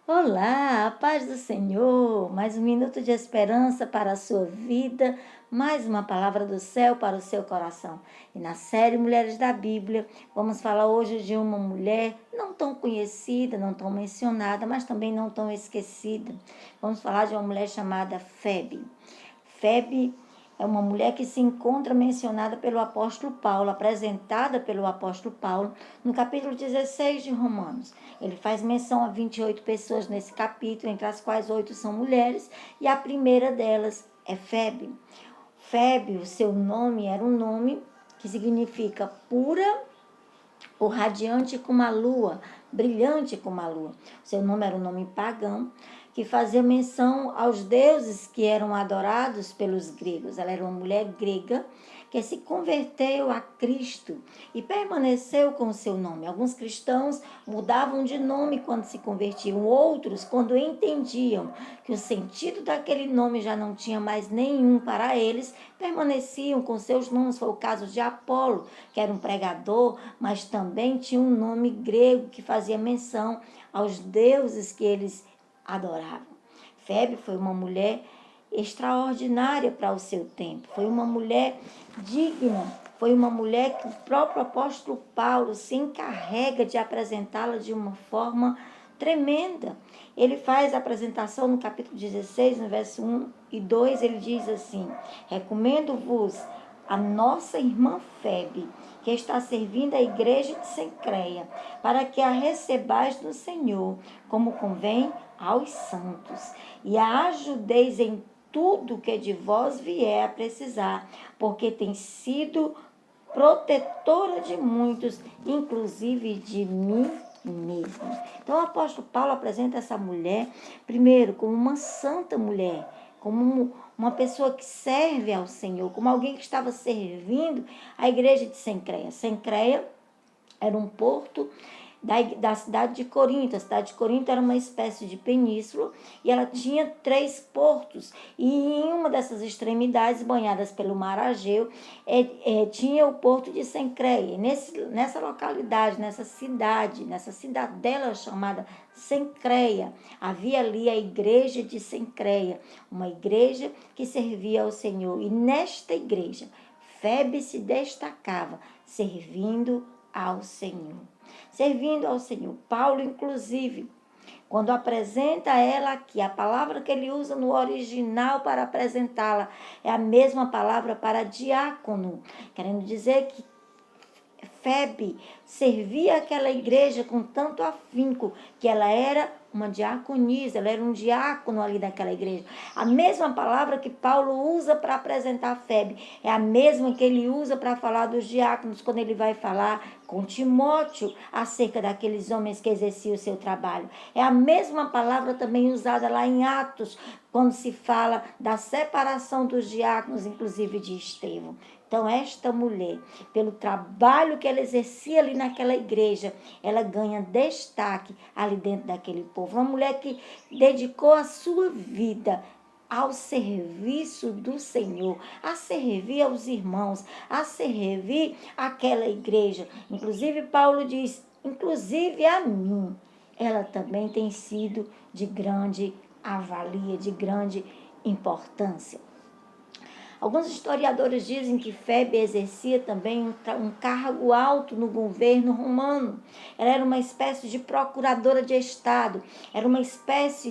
Olá, a paz do Senhor, mais um minuto de esperança para a sua vida, mais uma palavra do céu para o seu coração. E na série Mulheres da Bíblia, vamos falar hoje de uma mulher não tão conhecida, não tão mencionada, mas também não tão esquecida. Vamos falar de uma mulher chamada Febe. Febe é uma mulher que se encontra mencionada pelo apóstolo Paulo, apresentada pelo apóstolo Paulo no capítulo 16 de Romanos. Ele faz menção a 28 pessoas nesse capítulo, entre as quais 8 são mulheres, e a primeira delas é Febe. Febe, o seu nome era um nome que significa pura ou radiante como a lua, brilhante como a lua. Seu nome era um nome pagão, que fazia menção aos deuses que eram adorados pelos gregos. Ela era uma mulher grega que se converteu a Cristo e permaneceu com o seu nome. Alguns cristãos mudavam de nome quando se convertiam, outros, quando entendiam que o sentido daquele nome já não tinha mais nenhum para eles, permaneciam com seus nomes. Foi o caso de Apolo, que era um pregador, mas também tinha um nome grego que fazia menção aos deuses que eles adoravam. Febe foi uma mulher extraordinária para o seu tempo, foi uma mulher digna, foi uma mulher que o próprio apóstolo Paulo se encarrega de apresentá-la de uma forma tremenda. Ele faz a apresentação no capítulo 16, no verso 1 e 2, ele diz assim: recomendo-vos a nossa irmã Febe, que está servindo a igreja de Cencreia, para que a recebais no Senhor, como convém aos santos, e a ajudeis em tudo que de vós vier a precisar, porque tem sido protetora de muitos, inclusive de mim mesmo. Então o apóstolo Paulo apresenta essa mulher, primeiro, como uma santa mulher, como uma pessoa que serve ao Senhor, como alguém que estava servindo a igreja de Cencreia. Cencreia era um porto da cidade de Corinto. A cidade de Corinto era uma espécie de península e ela tinha 3 portos. E em uma dessas extremidades, banhadas pelo mar Ageu, tinha o porto de Cencreia. Nessa localidade, nessa cidadela chamada Cencreia, havia ali a igreja de Cencreia, uma igreja que servia ao Senhor. E nesta igreja, Febe se destacava servindo ao Senhor. Servindo ao Senhor. Paulo, inclusive, quando apresenta ela aqui, a palavra que ele usa no original para apresentá-la é a mesma palavra para diácono, querendo dizer que Febe servia aquela igreja com tanto afinco que ela era uma diaconisa, ela era um diácono ali daquela igreja. A mesma palavra que Paulo usa para apresentar Febe é a mesma que ele usa para falar dos diáconos quando ele vai falar com Timóteo acerca daqueles homens que exerciam o seu trabalho. É a mesma palavra também usada lá em Atos, quando se fala da separação dos diáconos, inclusive de Estevão. Então, esta mulher, pelo trabalho que ela exercia ali naquela igreja, ela ganha destaque ali dentro daquele povo. Uma mulher que dedicou a sua vida ao serviço do Senhor, a servir aos irmãos, a servir aquela igreja. Inclusive, Paulo diz, inclusive a mim, ela também tem sido de grande avalia, de grande importância. Alguns historiadores dizem que Febe exercia também um cargo alto no governo romano. Ela era uma espécie de procuradora de Estado, era uma espécie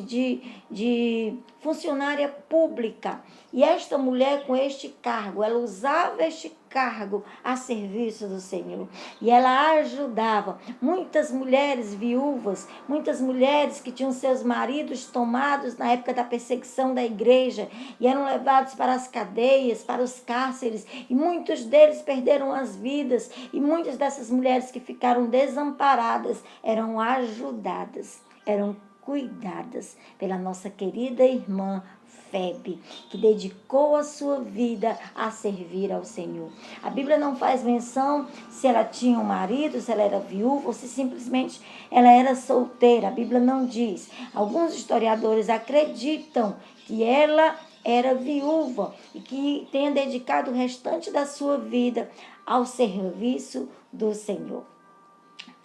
de funcionária pública. E esta mulher com este cargo, ela usava este cargo a serviço do Senhor. E ela ajudava muitas mulheres viúvas, muitas mulheres que tinham seus maridos tomados na época da perseguição da igreja e eram levados para as cadeias, para os cárceres, e muitos deles perderam as vidas, e muitas dessas mulheres que ficaram desamparadas eram ajudadas, eram cuidadas pela nossa querida irmã Febe, que dedicou a sua vida a servir ao Senhor. A Bíblia não faz menção se ela tinha um marido, se ela era viúva ou se simplesmente ela era solteira. A Bíblia não diz. Alguns historiadores acreditam que ela era viúva e que tenha dedicado o restante da sua vida ao serviço do Senhor.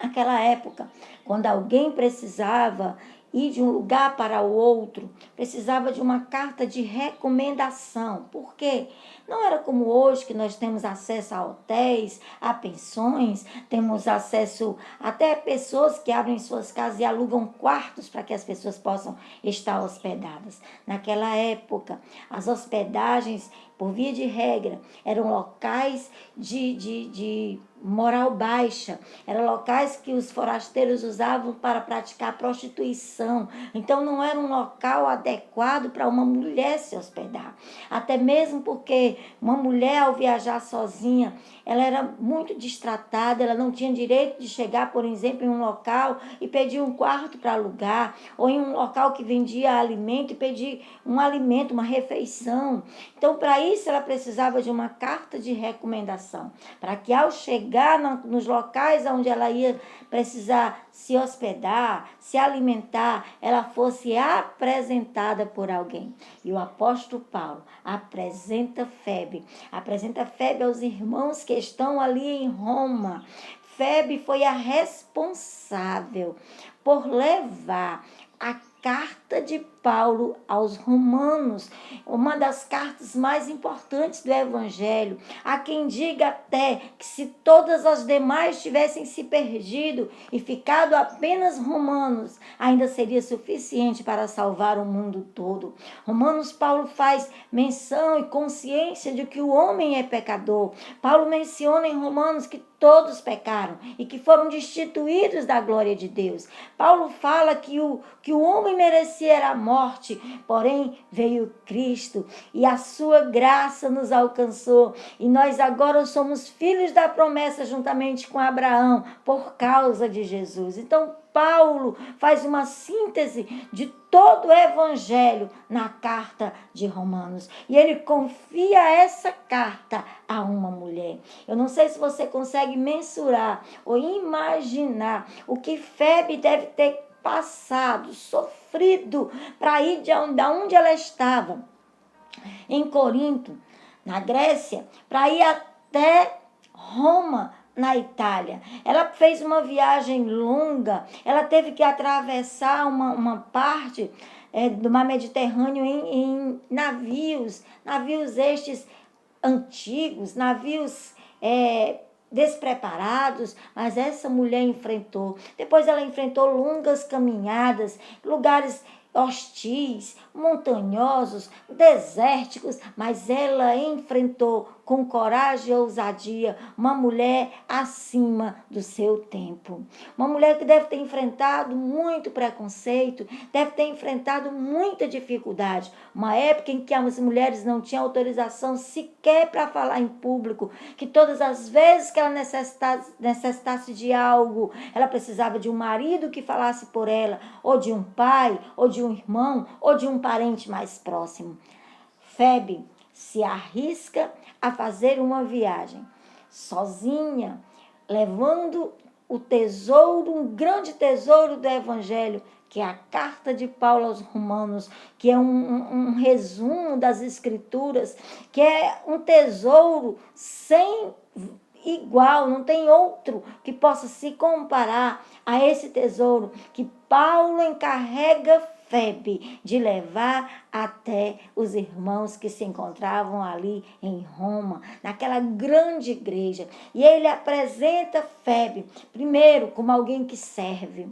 Naquela época, quando alguém precisava ir de um lugar para o outro, precisava de uma carta de recomendação. Por quê? Não era como hoje, que nós temos acesso a hotéis, a pensões, temos acesso até a pessoas que abrem suas casas e alugam quartos para que as pessoas possam estar hospedadas. Naquela época, as hospedagens, por via de regra, eram locais de moral baixa, eram locais que os forasteiros usavam para praticar prostituição. Então não era um local adequado para uma mulher se hospedar. Até mesmo porque uma mulher, ao viajar sozinha, ela era muito destratada, ela não tinha direito de chegar, por exemplo, em um local e pedir um quarto para alugar, ou em um local que vendia alimento e pedir um alimento, uma refeição. Então, para isso, ela precisava de uma carta de recomendação, para que ao chegar nos locais onde ela ia precisar se hospedar, se alimentar, ela fosse apresentada por alguém. E o apóstolo Paulo apresenta Febe aos irmãos que estão ali em Roma. Febe foi a responsável por levar a carta de Paulo aos Romanos, uma das cartas mais importantes do Evangelho. Há quem diga até que se todas as demais tivessem se perdido e ficado apenas Romanos, ainda seria suficiente para salvar o mundo todo. Romanos, Paulo faz menção e consciência de que o homem é pecador. Paulo menciona em Romanos que todos pecaram e que foram destituídos da glória de Deus. Paulo fala que o homem merecia a morte, porém veio Cristo e a sua graça nos alcançou e nós agora somos filhos da promessa juntamente com Abraão por causa de Jesus. Então Paulo faz uma síntese de todo o evangelho na carta de Romanos. E ele confia essa carta a uma mulher. Eu não sei se você consegue mensurar ou imaginar o que Febe deve ter passado, sofrido, para ir de onde ela estava, em Corinto, na Grécia, para ir até Roma, na Itália. Ela fez uma viagem longa, ela teve que atravessar uma parte do mar Mediterrâneo em navios estes antigos, navios despreparados, mas essa mulher enfrentou. Depois ela enfrentou longas caminhadas, lugares hostis, montanhosos, desérticos, mas ela enfrentou com coragem e ousadia uma mulher acima do seu tempo. Uma mulher que deve ter enfrentado muito preconceito, deve ter enfrentado muita dificuldade. Uma época em que as mulheres não tinham autorização sequer para falar em público, que todas as vezes que ela necessitasse de algo, ela precisava de um marido que falasse por ela, ou de um pai, ou de um irmão, ou de um parente mais próximo. Febe se arrisca a fazer uma viagem sozinha, levando o tesouro, um grande tesouro do Evangelho, que é a carta de Paulo aos Romanos, que é um resumo das Escrituras, que é um tesouro sem igual, não tem outro que possa se comparar a esse tesouro que Paulo encarrega Febe de levar até os irmãos que se encontravam ali em Roma, naquela grande igreja. E ele apresenta Febe, primeiro, como alguém que serve.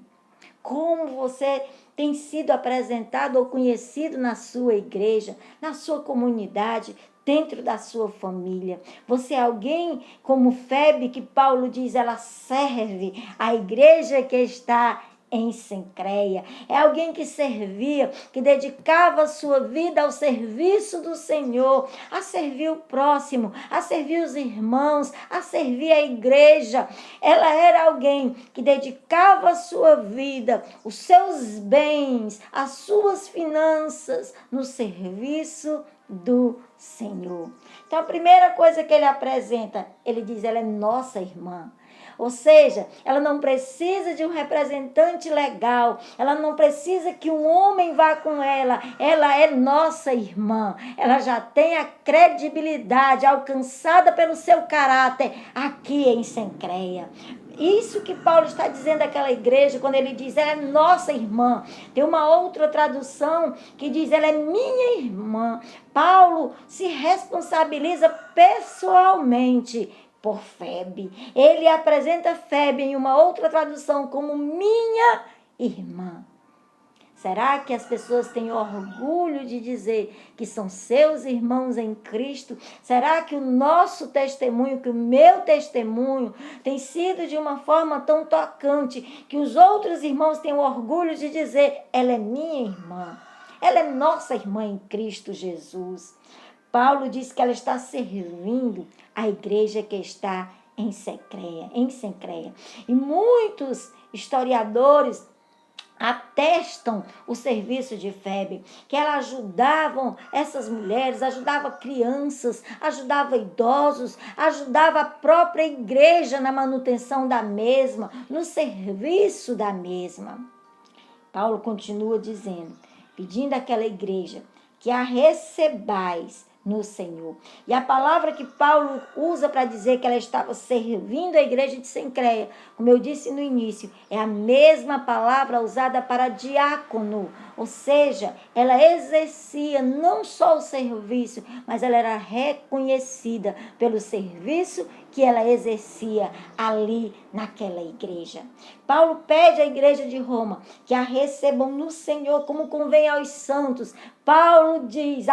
Como você tem sido apresentado ou conhecido na sua igreja, na sua comunidade, dentro da sua família. Você é alguém como Febe, que Paulo diz, ela serve a igreja que está em Cencreia. É alguém que servia, que dedicava a sua vida ao serviço do Senhor, a servir o próximo, a servir os irmãos, a servir a igreja. Ela era alguém que dedicava a sua vida, os seus bens, as suas finanças no serviço do Senhor. Então, a primeira coisa que ele apresenta, ele diz, ela é nossa irmã. Ou seja, ela não precisa de um representante legal, ela não precisa que um homem vá com ela é nossa irmã, ela já tem a credibilidade alcançada pelo seu caráter aqui em Cencreia. isso que Paulo está dizendo àquela igreja, quando ele diz, ela é nossa irmã. Tem uma outra tradução que diz, ela é minha irmã. Paulo se responsabiliza pessoalmente por Febe. Ele apresenta Febe em uma outra tradução como minha irmã. Será que as pessoas têm orgulho de dizer que são seus irmãos em Cristo? Será que o nosso testemunho, que o meu testemunho, tem sido de uma forma tão tocante que os outros irmãos têm orgulho de dizer, ela é minha irmã, ela é nossa irmã em Cristo Jesus? Paulo diz que ela está servindo a igreja que está em Cencreia. E muitos historiadores atestam o serviço de Febe, que ela ajudava essas mulheres, ajudava crianças, ajudava idosos, ajudava a própria igreja na manutenção da mesma, no serviço da mesma. Paulo continua dizendo, pedindo àquela igreja que a recebais no Senhor. E a palavra que Paulo usa para dizer que ela estava servindo a igreja de Cencreia, como eu disse no início, é a mesma palavra usada para diácono, ou seja, ela exercia não só o serviço, mas ela era reconhecida pelo serviço que ela exercia ali naquela igreja. Paulo pede à igreja de Roma que a recebam no Senhor como convém aos santos. Paulo diz,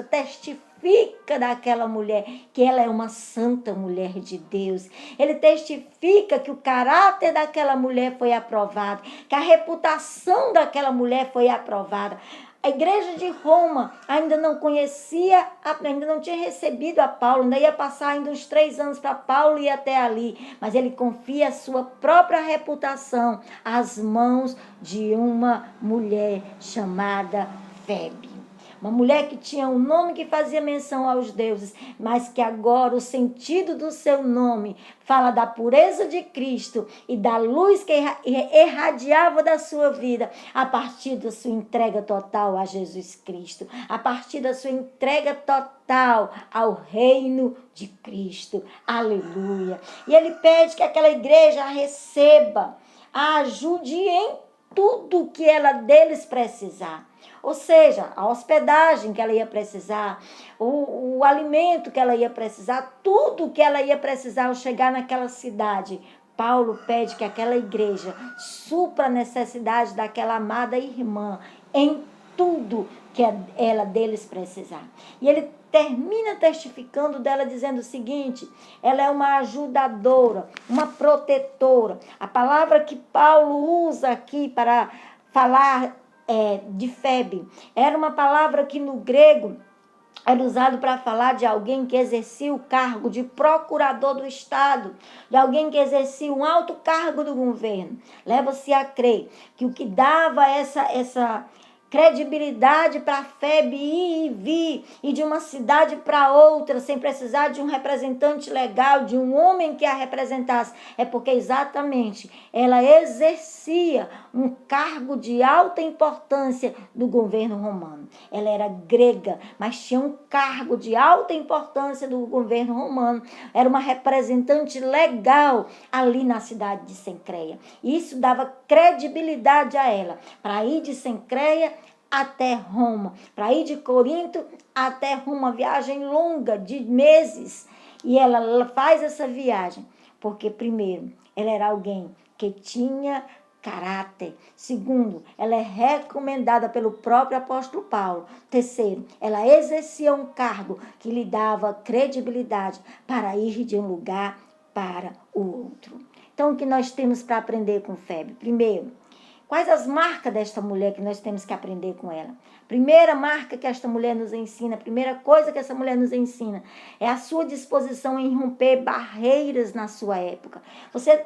testifica daquela mulher que ela é uma santa mulher de Deus. Ele testifica que o caráter daquela mulher foi aprovado, que a reputação daquela mulher foi aprovada. A igreja de Roma ainda não conhecia, ainda não tinha recebido a Paulo, ainda ia passar ainda uns 3 anos para Paulo ir até ali, mas ele confia a sua própria reputação às mãos de uma mulher chamada Febe. Uma mulher que tinha um nome que fazia menção aos deuses, mas que agora o sentido do seu nome fala da pureza de Cristo e da luz que irradiava da sua vida a partir da sua entrega total a Jesus Cristo, a partir da sua entrega total ao reino de Cristo. Aleluia! E ele pede que aquela igreja a receba, a ajude em tudo que ela deles precisar. Ou seja, a hospedagem que ela ia precisar, o alimento que ela ia precisar, tudo que ela ia precisar ao chegar naquela cidade. Paulo pede que aquela igreja supra a necessidade daquela amada irmã em tudo que ela deles precisar. E ele termina testificando dela dizendo o seguinte, ela é uma ajudadora, uma protetora. A palavra que Paulo usa aqui para falar de Febe era uma palavra que no grego era usado para falar de alguém que exercia o cargo de procurador do Estado, de alguém que exercia um alto cargo do governo. Leva-se a crer que o que dava essa credibilidade para a Febe ir e vir, e de uma cidade para outra, sem precisar de um representante legal, de um homem que a representasse, é porque exatamente ela exercia um cargo de alta importância do governo romano. Ela era grega, mas tinha um cargo de alta importância do governo romano. Era uma representante legal ali na cidade de Cencreia. Isso dava credibilidade a ela, para ir de Cencreia até Roma, para ir de Corinto até Roma, uma viagem longa de meses. E ela faz essa viagem porque, primeiro, ela era alguém que tinha caráter. Segundo, ela é recomendada pelo próprio apóstolo Paulo. Terceiro, ela exercia um cargo que lhe dava credibilidade para ir de um lugar para o outro. Então, o que nós temos para aprender com Febe? Primeiro, quais as marcas desta mulher que nós temos que aprender com ela? Primeira marca que esta mulher nos ensina, a primeira coisa que essa mulher nos ensina é a sua disposição em romper barreiras na sua época. Você,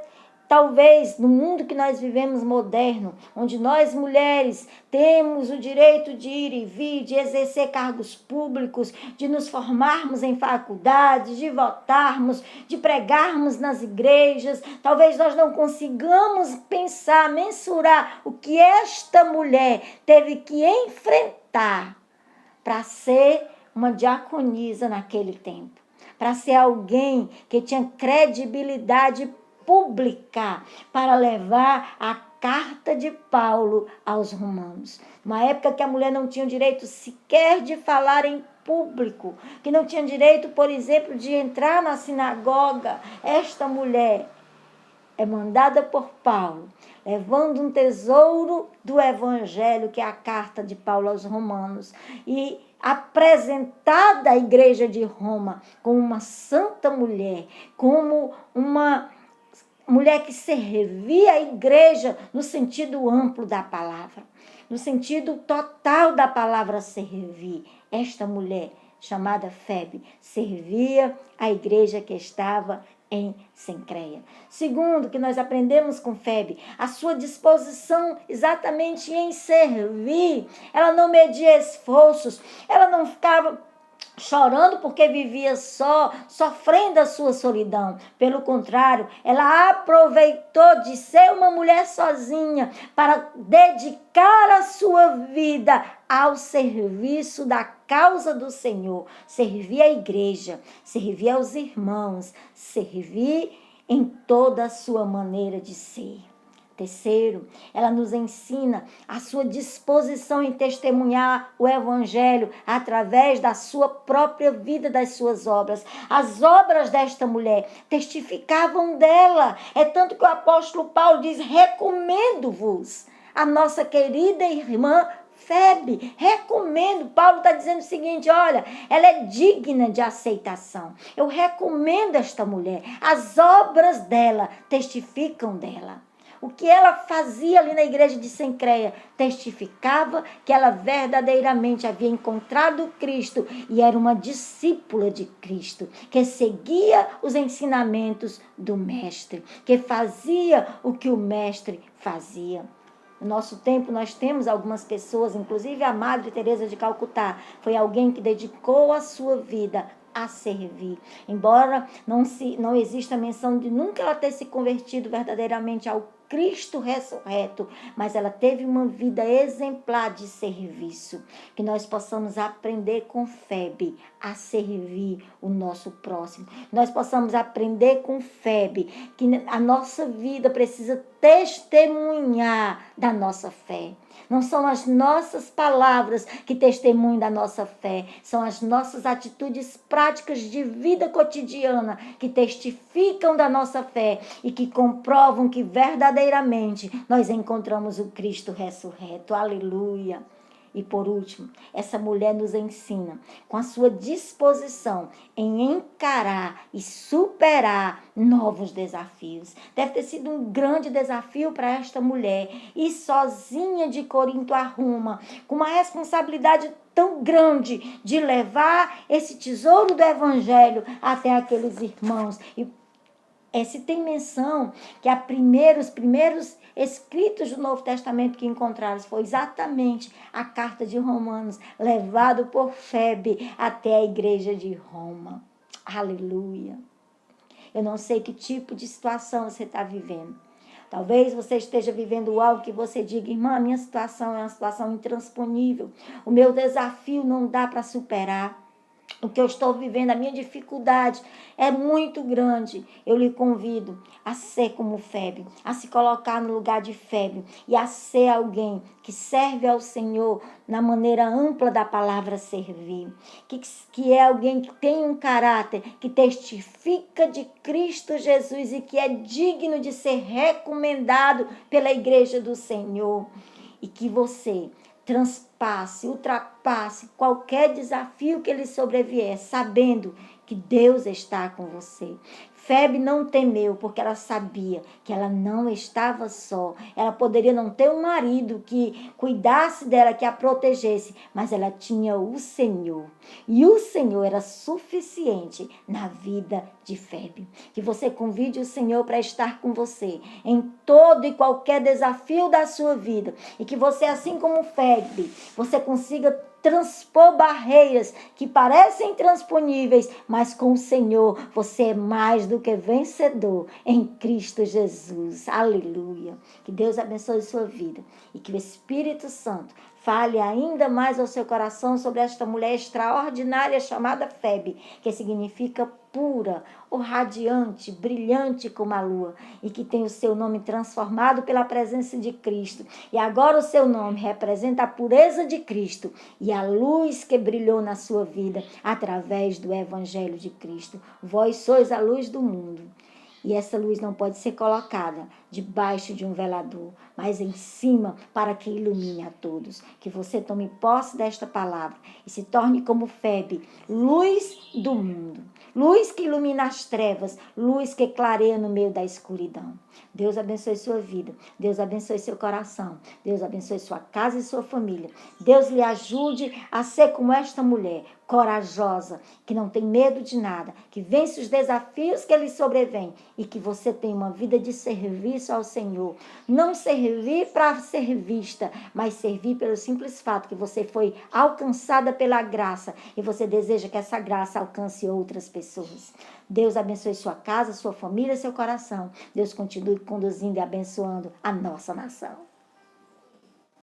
talvez, no mundo que nós vivemos moderno, onde nós mulheres temos o direito de ir e vir, de exercer cargos públicos, de nos formarmos em faculdades, de votarmos, de pregarmos nas igrejas, talvez nós não consigamos pensar, mensurar o que esta mulher teve que enfrentar para ser uma diaconisa naquele tempo, para ser alguém que tinha credibilidade publicar, para levar a carta de Paulo aos romanos. Uma época que a mulher não tinha o direito sequer de falar em público, que não tinha direito, por exemplo, de entrar na sinagoga. Esta mulher é mandada por Paulo, levando um tesouro do evangelho, que é a carta de Paulo aos romanos, e apresentada à igreja de Roma como uma santa mulher, como uma mulher que servia a igreja no sentido amplo da palavra, no sentido total da palavra servir. Esta mulher, chamada Febe, servia a igreja que estava em Cencreia. Segundo, que nós aprendemos com Febe, a sua disposição exatamente em servir. Ela não media esforços, ela não ficava chorando porque vivia só, sofrendo a sua solidão. Pelo contrário, ela aproveitou de ser uma mulher sozinha para dedicar a sua vida ao serviço da causa do Senhor. Servir a igreja, servir aos irmãos, servir em toda a sua maneira de ser. Terceiro, ela nos ensina a sua disposição em testemunhar o evangelho através da sua própria vida, das suas obras. As obras desta mulher testificavam dela. É tanto que o apóstolo Paulo diz: recomendo-vos a nossa querida irmã Febe. Recomendo. Paulo está dizendo o seguinte: olha, ela é digna de aceitação. Eu recomendo esta mulher. As obras dela testificam dela. O que ela fazia ali na igreja de Cencreia testificava que ela verdadeiramente havia encontrado Cristo e era uma discípula de Cristo, que seguia os ensinamentos do Mestre, que fazia o que o Mestre fazia. No nosso tempo, nós temos algumas pessoas, inclusive a Madre Teresa de Calcutá, foi alguém que dedicou a sua vida a servir. Embora não exista menção de nunca ela ter se convertido verdadeiramente ao Cristo ressurreto, mas ela teve uma vida exemplar de serviço. Que nós possamos aprender com Febe a servir o nosso próximo. Nós possamos aprender com Febe que a nossa vida precisa testemunhar da nossa fé. Não são as nossas palavras que testemunham da nossa fé, são as nossas atitudes práticas de vida cotidiana que testificam da nossa fé e que comprovam que verdadeiramente nós encontramos o Cristo ressurreto. Aleluia! E por último, essa mulher nos ensina, com a sua disposição em encarar e superar novos desafios. Deve ter sido um grande desafio para esta mulher ir sozinha de Corinto a Roma, com uma responsabilidade tão grande de levar esse tesouro do evangelho até aqueles irmãos. E se tem menção que os primeiros escritos do Novo Testamento que encontraram foi exatamente a carta de Romanos, levado por Febe até a igreja de Roma. Aleluia! Eu não sei que tipo de situação você está vivendo. Talvez você esteja vivendo algo que você diga: irmã, minha situação é uma situação intransponível. O meu desafio não dá para superar. O que eu estou vivendo, a minha dificuldade é muito grande. Eu lhe convido a ser como Febe, a se colocar no lugar de Febe e a ser alguém que serve ao Senhor na maneira ampla da palavra servir. Que é alguém que tem um caráter, que testifica de Cristo Jesus e que é digno de ser recomendado pela igreja do Senhor. E que você ultrapasse qualquer desafio que lhe sobrevier, sabendo que Deus está com você. Febe não temeu, porque ela sabia que ela não estava só. Ela poderia não ter um marido que cuidasse dela, que a protegesse, mas ela tinha o Senhor. E o Senhor era suficiente na vida de Febe. Que você convide o Senhor para estar com você em todo e qualquer desafio da sua vida. E que você, assim como Febe, você consiga transpor barreiras que parecem intransponíveis, mas com o Senhor você é mais do que vencedor em Cristo Jesus. Aleluia! Que Deus abençoe sua vida e que o Espírito Santo fale ainda mais ao seu coração sobre esta mulher extraordinária chamada Febe, que significa pura, ou radiante, brilhante como a lua, e que tem o seu nome transformado pela presença de Cristo. E agora o seu nome representa a pureza de Cristo e a luz que brilhou na sua vida através do Evangelho de Cristo. Vós sois a luz do mundo. E essa luz não pode ser colocada debaixo de um velador, mas em cima para que ilumine a todos. Que você tome posse desta palavra e se torne como Febe, luz do mundo. Luz que ilumina as trevas, luz que clareia no meio da escuridão. Deus abençoe sua vida, Deus abençoe seu coração, Deus abençoe sua casa e sua família. Deus lhe ajude a ser como esta mulher, corajosa, que não tem medo de nada, que vence os desafios que lhe sobrevêm e que você tenha uma vida de serviço ao Senhor. Não servir para ser vista, mas servir pelo simples fato que você foi alcançada pela graça e você deseja que essa graça alcance outras pessoas. Deus abençoe sua casa, sua família, seu coração. Deus continue conduzindo e abençoando a nossa nação.